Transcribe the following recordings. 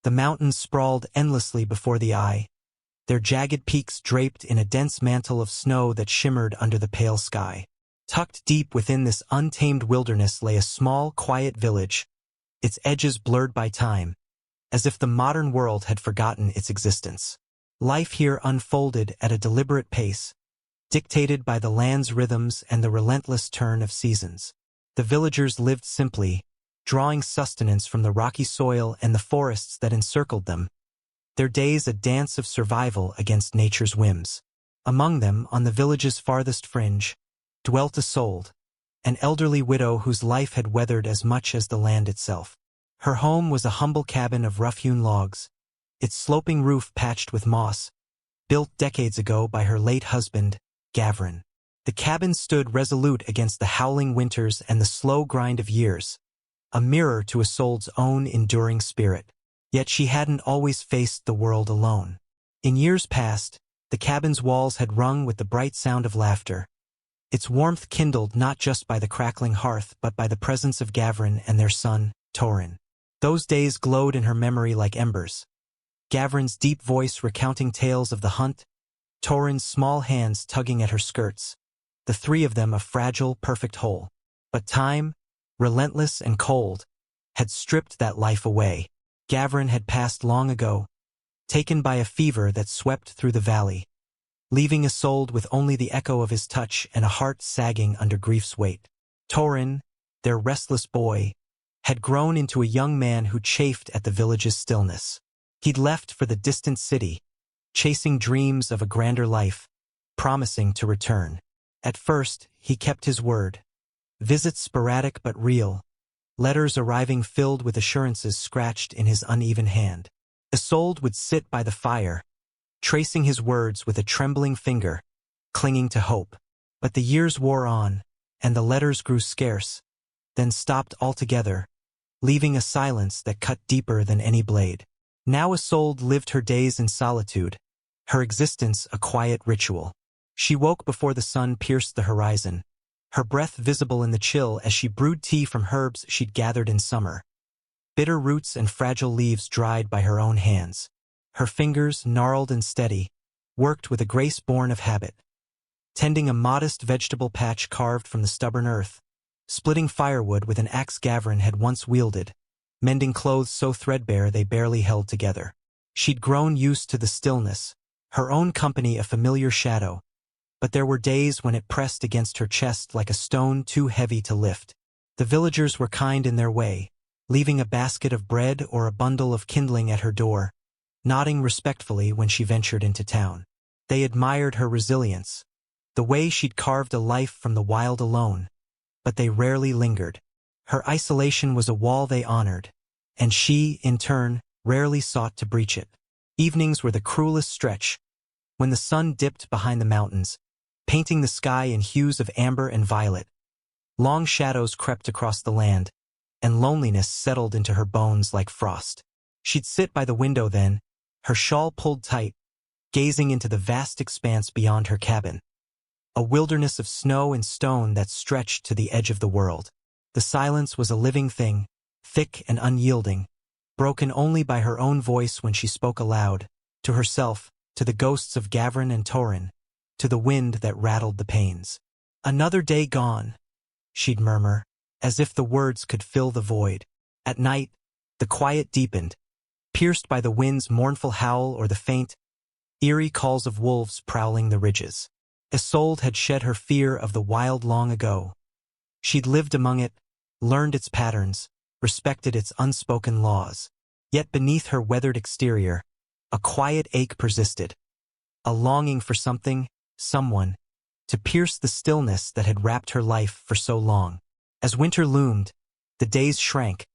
The mountains sprawled endlessly before the eye, their jagged peaks draped in a dense mantle of snow that shimmered under the pale sky. Tucked deep within this untamed wilderness lay a small, quiet village, its edges blurred by time, as if the modern world had forgotten its existence. Life here unfolded at a deliberate pace, dictated by the land's rhythms and the relentless turn of seasons. The villagers lived simply, drawing sustenance from the rocky soil and the forests that encircled them, their days a dance of survival against nature's whims. Among them, on the village's farthest fringe, dwelt Isolde, an elderly widow whose life had weathered as much as the land itself. Her home was a humble cabin of rough-hewn logs, its sloping roof patched with moss, built decades ago by her late husband, Gavrin. The cabin stood resolute against the howling winters and the slow grind of years, a mirror to Isolde's own enduring spirit. Yet she hadn't always faced the world alone. In years past, the cabin's walls had rung with the bright sound of laughter, its warmth kindled not just by the crackling hearth but by the presence of Gavrin and their son, Torin. Those days glowed in her memory like embers. Gavrin's deep voice recounting tales of the hunt, Torin's small hands tugging at her skirts, the three of them a fragile, perfect whole. But time, relentless and cold, had stripped that life away. Gavrin had passed long ago, taken by a fever that swept through the valley, leaving Isolde with only the echo of his touch and a heart sagging under grief's weight. Torin, their restless boy, had grown into a young man who chafed at the village's stillness. He'd left for the distant city, chasing dreams of a grander life, promising to return. At first, he kept his word. Visits sporadic but real, letters arriving filled with assurances scratched in his uneven hand. Isolde would sit by the fire, tracing his words with a trembling finger, clinging to hope. But the years wore on, and the letters grew scarce, then stopped altogether, leaving a silence that cut deeper than any blade. Now Isolde lived her days in solitude, her existence a quiet ritual. She woke before the sun pierced the horizon, her breath visible in the chill as she brewed tea from herbs she'd gathered in summer. Bitter roots and fragile leaves dried by her own hands. Her fingers, gnarled and steady, worked with a grace born of habit, tending a modest vegetable patch carved from the stubborn earth, splitting firewood with an axe Gavrin had once wielded, mending clothes so threadbare they barely held together. She'd grown used to the stillness, her own company a familiar shadow, but there were days when it pressed against her chest like a stone too heavy to lift. The villagers were kind in their way, leaving a basket of bread or a bundle of kindling at her door, nodding respectfully when she ventured into town. They admired her resilience, the way she'd carved a life from the wild alone, but they rarely lingered. Her isolation was a wall they honored, and she, in turn, rarely sought to breach it. Evenings were the cruelest stretch, when the sun dipped behind the mountains, painting the sky in hues of amber and violet. Long shadows crept across the land, and loneliness settled into her bones like frost. She'd sit by the window then, her shawl pulled tight, gazing into the vast expanse beyond her cabin, a wilderness of snow and stone that stretched to the edge of the world. The silence was a living thing, thick and unyielding, broken only by her own voice when she spoke aloud, to herself, to the ghosts of Gavrin and Torin, to the wind that rattled the panes. "Another day gone," she'd murmur, as if the words could fill the void. At night, the quiet deepened, pierced by the wind's mournful howl or the faint, eerie calls of wolves prowling the ridges. Isolde had shed her fear of the wild long ago. She'd lived among it, learned its patterns, respected its unspoken laws. Yet beneath her weathered exterior, a quiet ache persisted, a longing for something, someone, to pierce the stillness that had wrapped her life for so long. As winter loomed, the days shrank,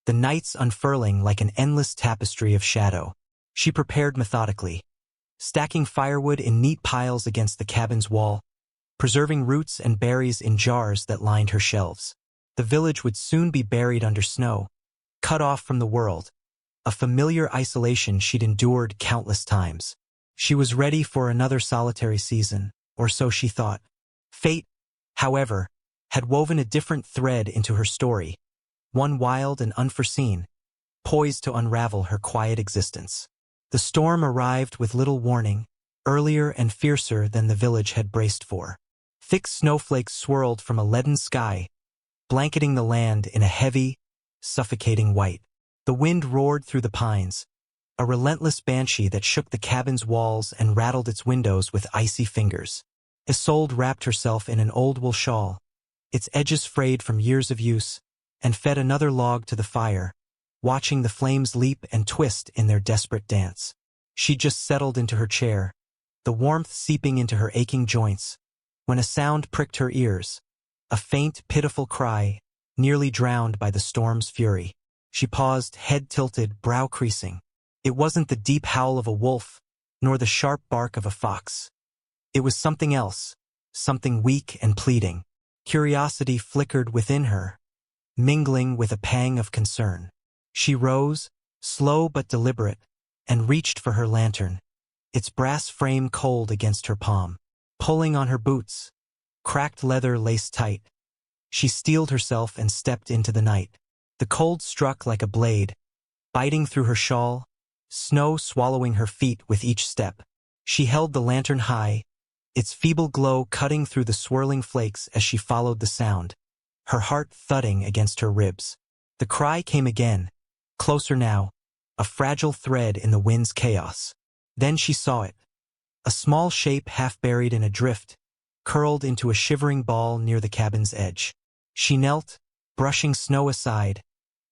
the nights unfurling like an endless tapestry of shadow. She prepared methodically, stacking firewood in neat piles against the cabin's wall, preserving roots and berries in jars that lined her shelves. The village would soon be buried under snow, cut off from the world, a familiar isolation she'd endured countless times. She was ready for another solitary season, or so she thought. Fate, however, had woven a different thread into her story, one wild and unforeseen, poised to unravel her quiet existence. The storm arrived with little warning, earlier and fiercer than the village had braced for. Thick snowflakes swirled from a leaden sky, blanketing the land in a heavy, suffocating white. The wind roared through the pines, a relentless banshee that shook the cabin's walls and rattled its windows with icy fingers. Isolde wrapped herself in an old wool shawl, its edges frayed from years of use, and fed another log to the fire, watching the flames leap and twist in their desperate dance. She just settled into her chair, the warmth seeping into her aching joints, when a sound pricked her ears, a faint, pitiful cry, nearly drowned by the storm's fury. She paused, head tilted, brow creasing. It wasn't the deep howl of a wolf, nor the sharp bark of a fox. It was something else, something weak and pleading. Curiosity flickered within her, mingling with a pang of concern. She rose, slow but deliberate, and reached for her lantern, its brass frame cold against her palm. Pulling on her boots, cracked leather laced tight, she steeled herself and stepped into the night. The cold struck like a blade, biting through her shawl, snow swallowing her feet with each step. She held the lantern high, its feeble glow cutting through the swirling flakes as she followed the sound, her heart thudding against her ribs. The cry came again, closer now, a fragile thread in the wind's chaos. Then she saw it, a small shape half buried in a drift, curled into a shivering ball near the cabin's edge. She knelt, brushing snow aside,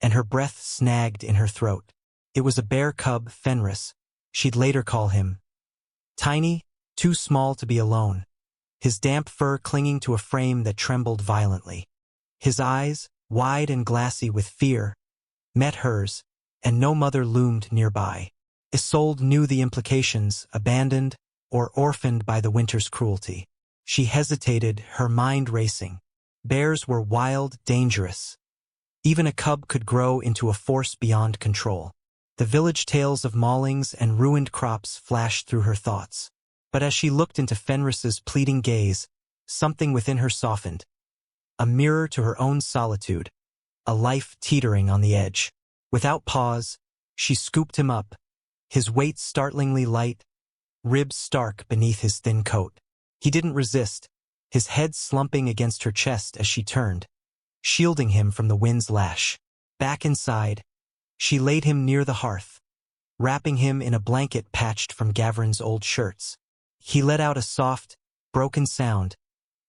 and her breath snagged in her throat. It was a bear cub, Fenris, she'd later call him. Tiny, too small to be alone, his damp fur clinging to a frame that trembled violently. His eyes, wide and glassy with fear, met hers, and no mother loomed nearby. Isolde knew the implications, abandoned or orphaned by the winter's cruelty. She hesitated, her mind racing. Bears were wild, dangerous. Even a cub could grow into a force beyond control. The village tales of maulings and ruined crops flashed through her thoughts. But as she looked into Fenris's pleading gaze, something within her softened. A mirror to her own solitude, a life teetering on the edge. Without pause, she scooped him up, his weight startlingly light, ribs stark beneath his thin coat. He didn't resist, his head slumping against her chest as she turned, shielding him from the wind's lash. Back inside, she laid him near the hearth, wrapping him in a blanket patched from Gavrin's old shirts. He let out a soft, broken sound,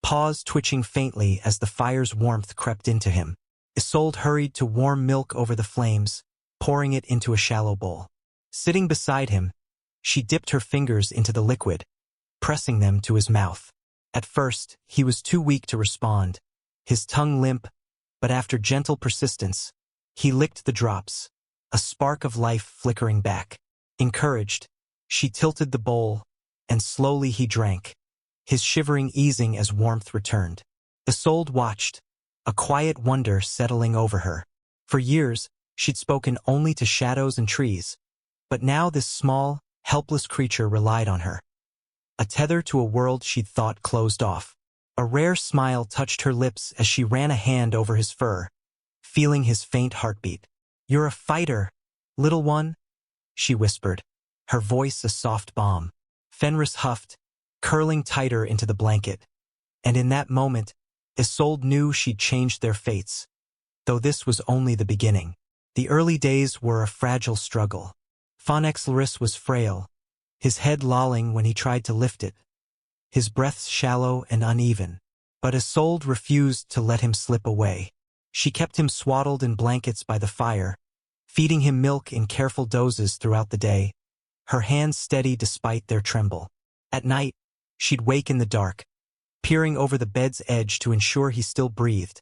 paws twitching faintly as the fire's warmth crept into him. Isolde hurried to warm milk over the flames, pouring it into a shallow bowl. Sitting beside him, she dipped her fingers into the liquid, pressing them to his mouth. At first, he was too weak to respond, his tongue limp, but after gentle persistence, he licked the drops, a spark of life flickering back. Encouraged, she tilted the bowl, and slowly he drank, his shivering easing as warmth returned. Isolde watched, a quiet wonder settling over her. For years, she'd spoken only to shadows and trees, but now this small, helpless creature relied on her. A tether to a world she'd thought closed off. A rare smile touched her lips as she ran a hand over his fur, feeling his faint heartbeat. "You're a fighter, little one," she whispered, her voice a soft balm. Fenris huffed, curling tighter into the blanket, and in that moment, Isolde knew she'd changed their fates, though this was only the beginning. The early days were a fragile struggle. Fonexlaris was frail, his head lolling when he tried to lift it, his breaths shallow and uneven. But Isolde refused to let him slip away. She kept him swaddled in blankets by the fire, feeding him milk in careful doses throughout the day, her hands steady despite their tremble. At night, she'd wake in the dark, peering over the bed's edge to ensure he still breathed,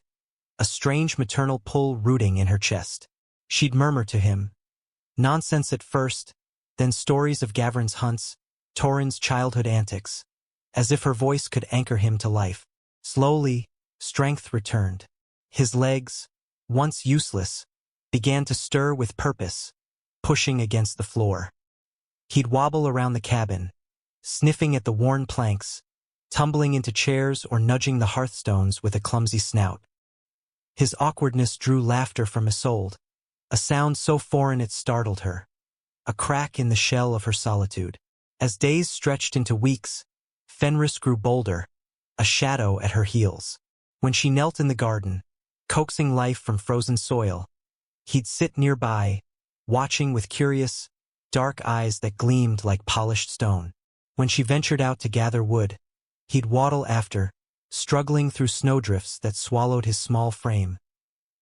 a strange maternal pull rooting in her chest. She'd murmur to him, nonsense at first, then stories of Gavrin's hunts, Torin's childhood antics, as if her voice could anchor him to life. Slowly, strength returned. His legs, once useless, began to stir with purpose, pushing against the floor. He'd wobble around the cabin, sniffing at the worn planks, tumbling into chairs or nudging the hearthstones with a clumsy snout. His awkwardness drew laughter from Isolde, a sound so foreign it startled her, a crack in the shell of her solitude. As days stretched into weeks, Fenris grew bolder, a shadow at her heels. When she knelt in the garden, coaxing life from frozen soil, he'd sit nearby, watching with curious, dark eyes that gleamed like polished stone. When she ventured out to gather wood, he'd waddle after, struggling through snowdrifts that swallowed his small frame,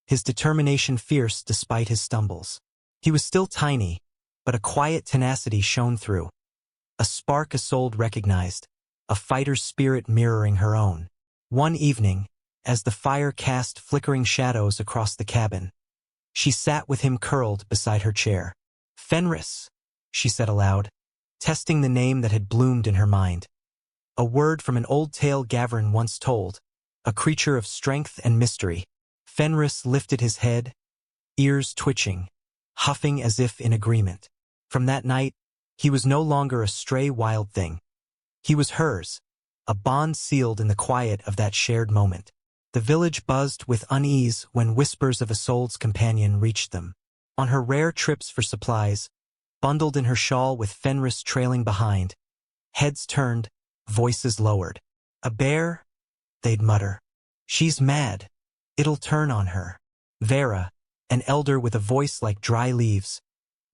his determination fierce despite his stumbles. He was still tiny, but a quiet tenacity shone through, a spark Isolde recognized, a fighter's spirit mirroring her own. One evening, as the fire cast flickering shadows across the cabin, she sat with him curled beside her chair. "Fenris," she said aloud, testing the name that had bloomed in her mind. A word from an old tale Gavrin once told, a creature of strength and mystery. Fenris lifted his head, ears twitching, huffing as if in agreement. From that night, he was no longer a stray wild thing. He was hers, a bond sealed in the quiet of that shared moment. The village buzzed with unease when whispers of Isolde's companion reached them. On her rare trips for supplies, bundled in her shawl with Fenris trailing behind, heads turned, voices lowered. "A bear?" they'd mutter. "She's mad. It'll turn on her." Vera, an elder with a voice like dry leaves,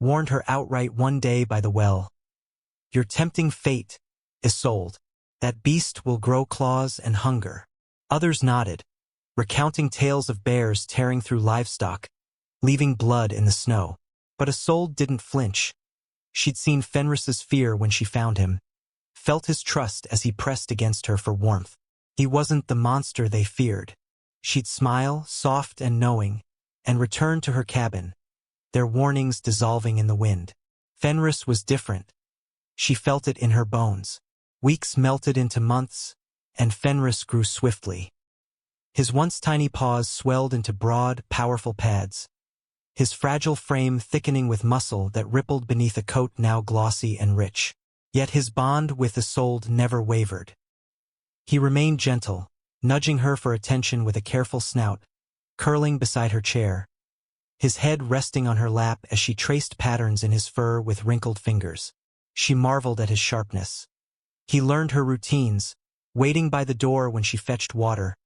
warned her outright one day by the well. "You're tempting fate, Isolde. That beast will grow claws and hunger." Others nodded, recounting tales of bears tearing through livestock, leaving blood in the snow. But Isolde didn't flinch. She'd seen Fenris's fear when she found him, felt his trust as he pressed against her for warmth. He wasn't the monster they feared. She'd smile, soft and knowing, and return to her cabin, their warnings dissolving in the wind. Fenris was different. She felt it in her bones. Weeks melted into months, and Fenris grew swiftly. His once tiny paws swelled into broad, powerful pads, his fragile frame thickening with muscle that rippled beneath a coat now glossy and rich. Yet his bond with Isolde never wavered. He remained gentle, nudging her for attention with a careful snout, curling beside her chair, his head resting on her lap as she traced patterns in his fur with wrinkled fingers. She marveled at his sharpness. He learned her routines, waiting by the door when she fetched water,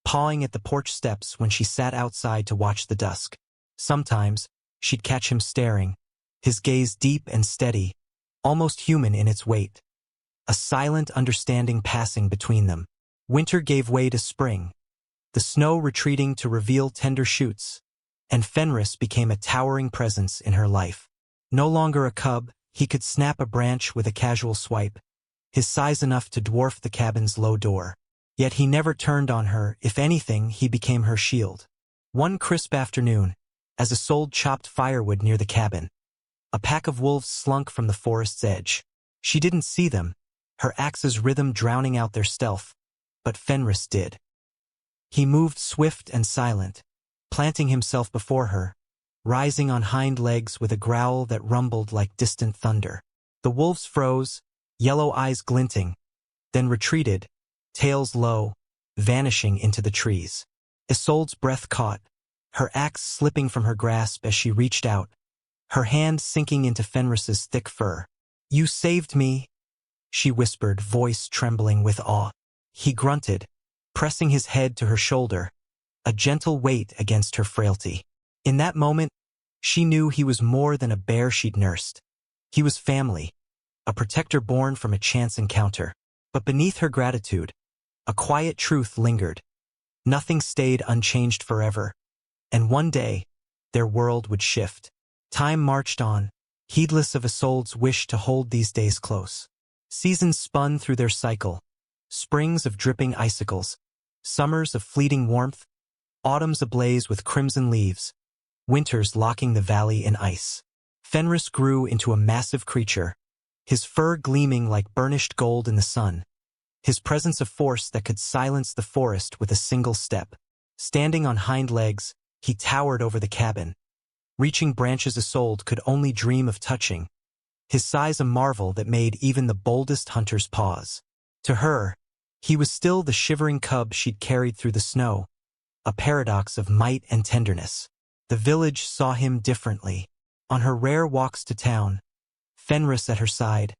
pawing at the porch steps when she sat outside to watch the dusk. Sometimes, she'd catch him staring, his gaze deep and steady, almost human in its weight. A silent understanding passing between them. Winter gave way to spring, the snow retreating to reveal tender shoots, and Fenris became a towering presence in her life. No longer a cub, he could snap a branch with a casual swipe, his size enough to dwarf the cabin's low door. Yet he never turned on her. If anything, he became her shield. One crisp afternoon, as Isolde chopped firewood near the cabin, a pack of wolves slunk from the forest's edge. She didn't see them, her axe's rhythm drowning out their stealth, but Fenris did. He moved swift and silent, planting himself before her, rising on hind legs with a growl that rumbled like distant thunder. The wolves froze, yellow eyes glinting, then retreated, tails low, vanishing into the trees. Isolde's breath caught, her axe slipping from her grasp as she reached out, her hand sinking into Fenris's thick fur. "You saved me," she whispered, voice trembling with awe. He grunted, pressing his head to her shoulder, a gentle weight against her frailty. In that moment, she knew he was more than a bear she'd nursed. He was family, a protector born from a chance encounter. But beneath her gratitude, a quiet truth lingered. Nothing stayed unchanged forever, and one day, their world would shift. Time marched on, heedless of Isolde's wish to hold these days close. Seasons spun through their cycle, springs of dripping icicles, summers of fleeting warmth, autumns ablaze with crimson leaves, winters locking the valley in ice. Fenris grew into a massive creature, his fur gleaming like burnished gold in the sun, his presence a force that could silence the forest with a single step. Standing on hind legs, he towered over the cabin, reaching branches Isolde could only dream of touching, his size a marvel that made even the boldest hunters pause. To her, he was still the shivering cub she'd carried through the snow, a paradox of might and tenderness. The village saw him differently. On her rare walks to town, Fenris at her side,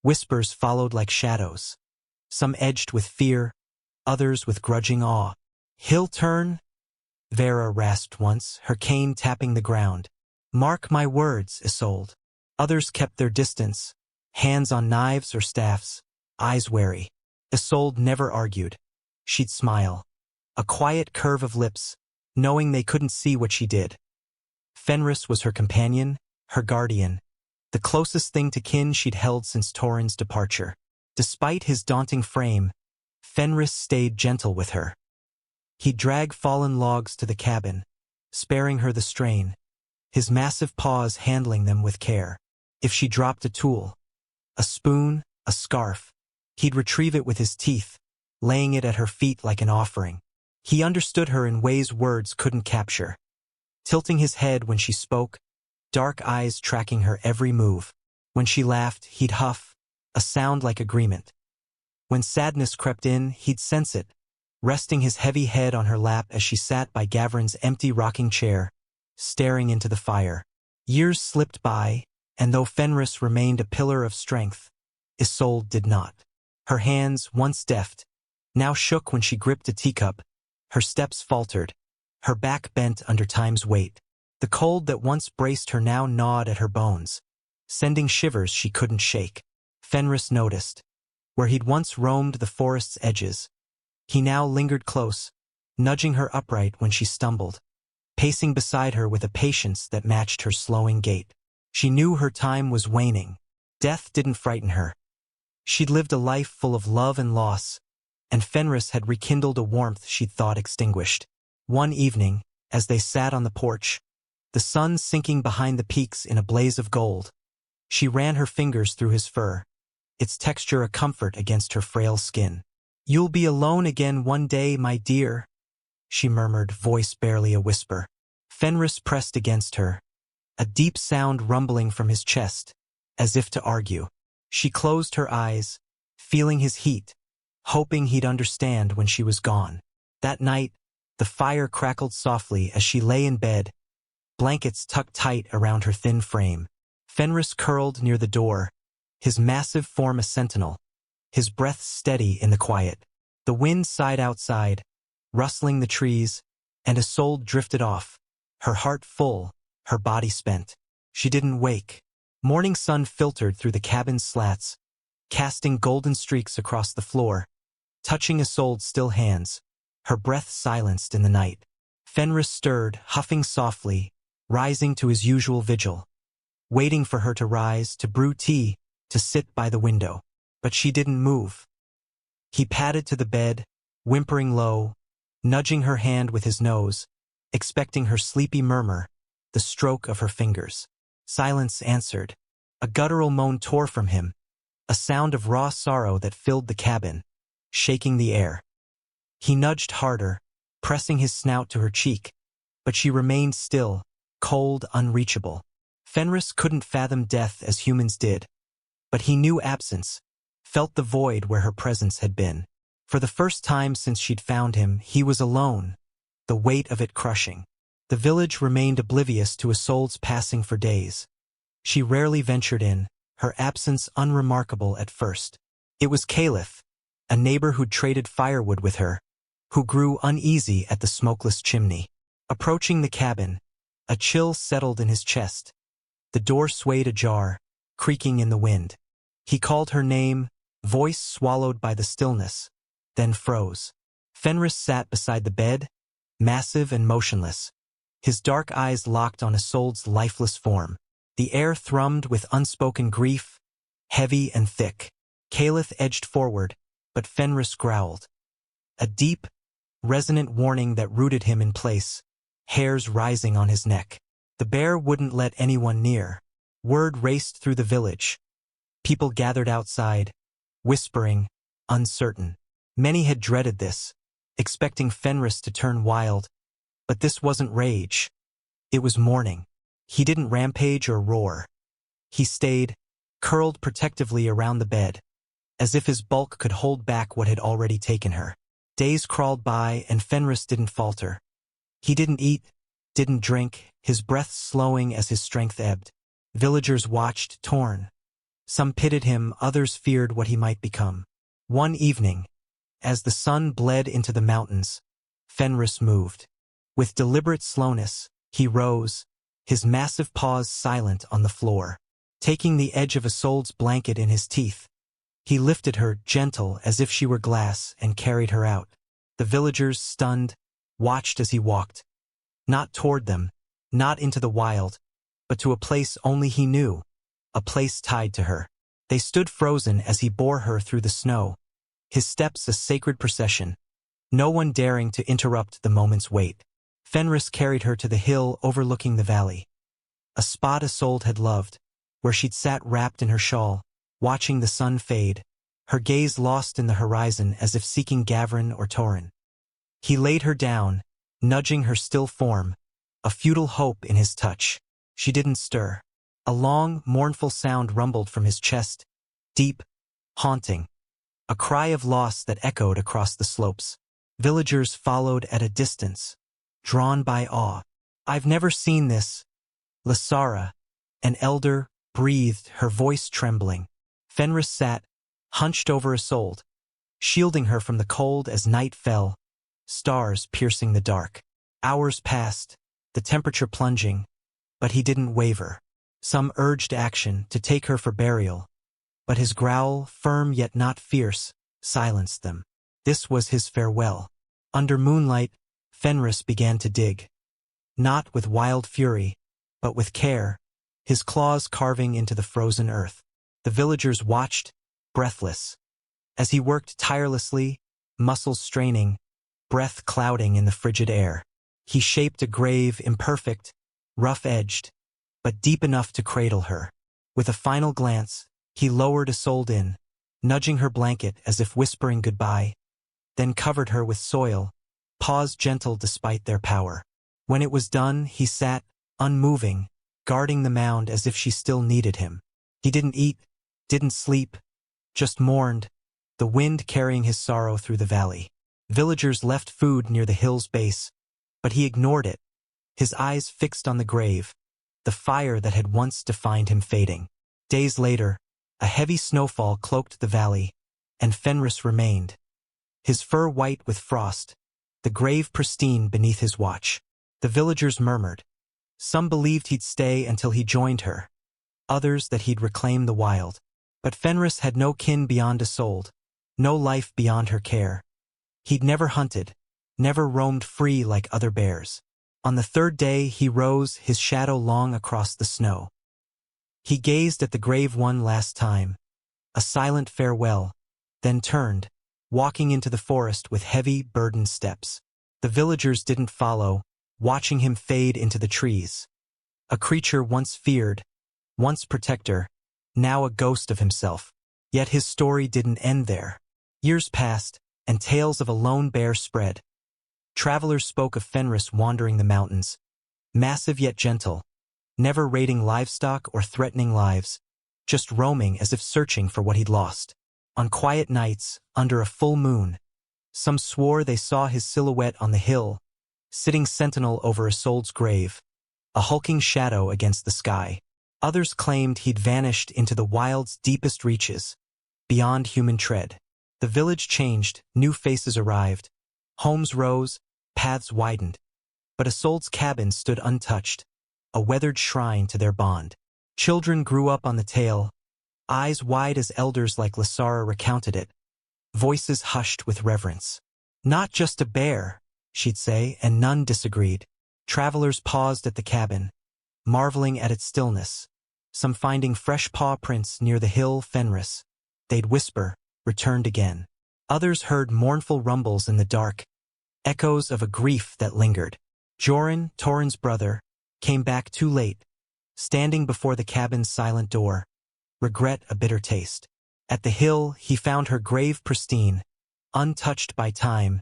whispers followed like shadows, some edged with fear, others with grudging awe. "He'll turn," Vera rasped once, her cane tapping the ground. "Mark my words, Isolde." Others kept their distance, hands on knives or staffs, eyes wary. Isolde never argued. She'd smile, a quiet curve of lips, knowing they couldn't see what she did. Fenris was her companion, her guardian, the closest thing to kin she'd held since Torin's departure. Despite his daunting frame, Fenris stayed gentle with her. He'd drag fallen logs to the cabin, sparing her the strain, his massive paws handling them with care. If she dropped a tool, a spoon, a scarf, he'd retrieve it with his teeth, laying it at her feet like an offering. He understood her in ways words couldn't capture, tilting his head when she spoke, dark eyes tracking her every move. When she laughed, he'd huff, a sound like agreement. When sadness crept in, he'd sense it, resting his heavy head on her lap as she sat by Gavrin's empty rocking chair, staring into the fire. Years slipped by, and though Fenris remained a pillar of strength, Isolde did not. Her hands, once deft, now shook when she gripped a teacup. Her steps faltered, her back bent under time's weight. The cold that once braced her now gnawed at her bones, sending shivers she couldn't shake. Fenris noticed. Where he'd once roamed the forest's edges, he now lingered close, nudging her upright when she stumbled, pacing beside her with a patience that matched her slowing gait. She knew her time was waning. Death didn't frighten her. She'd lived a life full of love and loss, and Fenris had rekindled a warmth she'd thought extinguished. One evening, as they sat on the porch, the sun sinking behind the peaks in a blaze of gold, she ran her fingers through his fur, its texture a comfort against her frail skin. "You'll be alone again one day, my dear," she murmured, voice barely a whisper. Fenris pressed against her, a deep sound rumbling from his chest, as if to argue. She closed her eyes, feeling his heat, hoping he'd understand when she was gone. That night, the fire crackled softly as she lay in bed, blankets tucked tight around her thin frame. Fenris curled near the door, his massive form a sentinel, his breath steady in the quiet. The wind sighed outside, rustling the trees, and Isolde drifted off, her heart full, her body spent. She didn't wake. Morning sun filtered through the cabin's slats, casting golden streaks across the floor, touching Isolde's still hands, her breath silenced in the night. Fenris stirred, huffing softly, rising to his usual vigil, waiting for her to rise, to brew tea, to sit by the window. But she didn't move. He padded to the bed, whimpering low, nudging her hand with his nose, expecting her sleepy murmur, the stroke of her fingers. Silence answered. A guttural moan tore from him, a sound of raw sorrow that filled the cabin, shaking the air. He nudged harder, pressing his snout to her cheek, but she remained still, cold, unreachable. Fenris couldn't fathom death as humans did, but he knew absence, felt the void where her presence had been. For the first time since she'd found him, he was alone, the weight of it crushing. The village remained oblivious to Isolde's passing for days. She rarely ventured in, her absence unremarkable at first. It was Caliph, a neighbor who'd traded firewood with her, who grew uneasy at the smokeless chimney. Approaching the cabin, a chill settled in his chest. The door swayed ajar, creaking in the wind. He called her name, voice swallowed by the stillness, then froze. Fenris sat beside the bed, massive and motionless, his dark eyes locked on Isolde's lifeless form. The air thrummed with unspoken grief, heavy and thick. Caliph edged forward, but Fenris growled. A deep, resonant warning that rooted him in place, hairs rising on his neck. The bear wouldn't let anyone near. Word raced through the village. People gathered outside, whispering, uncertain. Many had dreaded this, expecting Fenris to turn wild, but this wasn't rage. It was mourning. He didn't rampage or roar. He stayed, curled protectively around the bed, as if his bulk could hold back what had already taken her. Days crawled by and Fenris didn't falter. He didn't eat, didn't drink, his breath slowing as his strength ebbed. Villagers watched, torn. Some pitied him, others feared what he might become. One evening, as the sun bled into the mountains, Fenris moved. With deliberate slowness, he rose, his massive paws silent on the floor. Taking the edge of Isolde's blanket in his teeth, he lifted her, gentle as if she were glass, and carried her out. The villagers, stunned, watched as he walked. Not toward them, not into the wild, but to a place only he knew, a place tied to her. They stood frozen as he bore her through the snow, his steps a sacred procession, no one daring to interrupt the moment's wait. Fenris carried her to the hill overlooking the valley, a spot Isolde had loved, where she'd sat wrapped in her shawl, watching the sun fade, her gaze lost in the horizon as if seeking Gavrin or Torin. He laid her down, nudging her still form, a futile hope in his touch. She didn't stir. A long, mournful sound rumbled from his chest, deep, haunting, a cry of loss that echoed across the slopes. Villagers followed at a distance, drawn by awe. "I've never seen this." Lasara, an elder, breathed, her voice trembling. Fenris sat, hunched over Isolde, shielding her from the cold as night fell, stars piercing the dark. Hours passed, the temperature plunging, but he didn't waver. Some urged action, to take her for burial, but his growl, firm yet not fierce, silenced them. This was his farewell. Under moonlight, Fenris began to dig. Not with wild fury, but with care, his claws carving into the frozen earth. The villagers watched, breathless. As he worked tirelessly, muscles straining, breath clouding in the frigid air. He shaped a grave, imperfect, rough-edged, but deep enough to cradle her. With a final glance, he lowered Isolde in, nudging her blanket as if whispering goodbye, then covered her with soil, paws gentle despite their power. When it was done, he sat, unmoving, guarding the mound as if she still needed him. He didn't eat, didn't sleep, just mourned, the wind carrying his sorrow through the valley. Villagers left food near the hill's base, but he ignored it, his eyes fixed on the grave, the fire that had once defined him fading. Days later, a heavy snowfall cloaked the valley, and Fenris remained, his fur white with frost, the grave pristine beneath his watch. The villagers murmured. Some believed he'd stay until he joined her, others that he'd reclaim the wild. But Fenris had no kin beyond Isolde, no life beyond her care. He'd never hunted, never roamed free like other bears. On the third day he rose, his shadow long across the snow. He gazed at the grave one last time, a silent farewell, then turned, walking into the forest with heavy, burdened steps. The villagers didn't follow, watching him fade into the trees. A creature once feared, once protector, now a ghost of himself. Yet his story didn't end there. Years passed, and tales of a lone bear spread. Travelers spoke of Fenris wandering the mountains, massive yet gentle, never raiding livestock or threatening lives, just roaming as if searching for what he'd lost. On quiet nights, under a full moon, some swore they saw his silhouette on the hill, sitting sentinel over Isolde's grave, a hulking shadow against the sky. Others claimed he'd vanished into the wild's deepest reaches, beyond human tread. The village changed, new faces arrived, homes rose, paths widened. But Isolde's cabin stood untouched, a weathered shrine to their bond. Children grew up on the tale, eyes wide as elders like Lasara recounted it, voices hushed with reverence. Not just a bear, she'd say, and none disagreed. Travelers paused at the cabin, marveling at its stillness, some finding fresh paw prints near the hill Fenris. They'd whisper, returned again. Others heard mournful rumbles in the dark, echoes of a grief that lingered. Jorin, Torin's brother, came back too late, standing before the cabin's silent door, regret a bitter taste. At the hill, he found her grave pristine, untouched by time,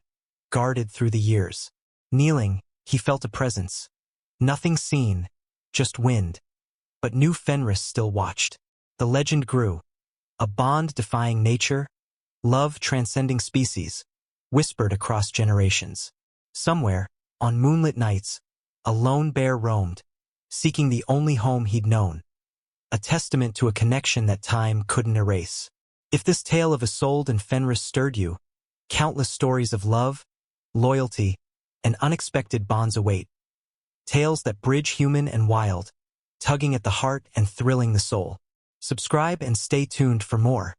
guarded through the years. Kneeling, he felt a presence. Nothing seen, just wind. But new Fenris still watched. The legend grew. A bond defying nature, love transcending species, whispered across generations. Somewhere, on moonlit nights, a lone bear roamed, seeking the only home he'd known, a testament to a connection that time couldn't erase. If this tale of Isolde and Fenris stirred you, countless stories of love, loyalty, and unexpected bonds await. Tales that bridge human and wild, tugging at the heart and thrilling the soul. Subscribe and stay tuned for more.